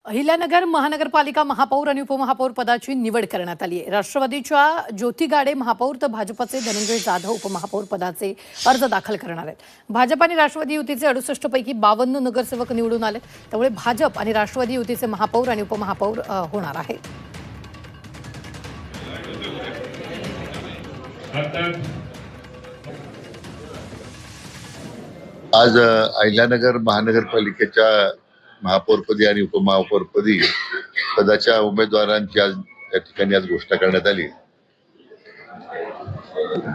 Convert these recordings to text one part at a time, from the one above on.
अहिल्यानगर महानगरपालिका महापौर आणि उपमहापौर पदाची निवड करण्यात आली आहे। राष्ट्रवादीच्या ज्योती गाडे महापौर तर भाजपचे धनंजय जाधव उपमहापौर पदाचे अर्ज दाखल करणार आहेत। भाजप आणि राष्ट्रवादी युतीचे 68 पैकी 52 नगरसेवक निवडून आले, त्यामुळे भाजप आणि राष्ट्रवादी युतीचे महापौर आणि उपमहापौर होणार आहेत। आज अहिल्यानगर महानगरपालिकेच्या महापौरपदी आणि उपमहापौरपदी पदाच्या उमेदवारांची आज या ठिकाणी आज घोषणा करण्यात आली।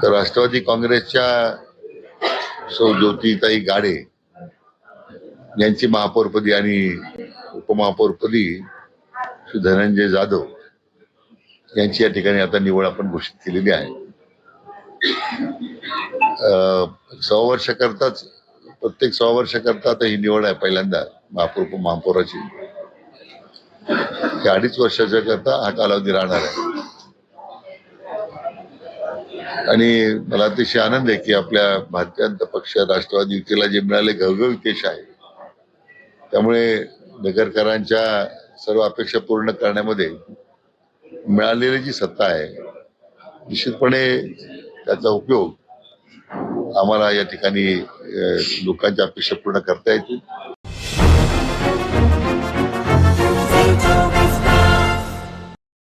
तर राष्ट्रवादी काँग्रेसच्या सौ ज्योतिताई गाडे यांची महापौरपदी आणि उपमहापौरपदी श्री धनंजय जाधव यांची या ठिकाणी आता निवड आपण घोषित केलेली आहे। 6 वर्ष करताच प्रत्येक 6 वर्ष करता आता ही निवड आहे पहिल्यांदा महापौर उपमहापौराची। 2.5 वर्षाच्या करता हा कालावधी राहणार आहे आणि मला अतिशय आनंद आहे की आपल्या भारतीय जनता पक्ष राष्ट्रवादी युतीला जे मिळाले घवघवीत यश आहे, त्यामुळे नगरकरांच्या सर्व अपेक्षा पूर्ण करण्यामध्ये मिळालेली जी सत्ता आहे निश्चितपणे त्याचा उपयोग आम्हाला या ठिकाणी लोकांच्या अपेक्षा पूर्ण करता येतील।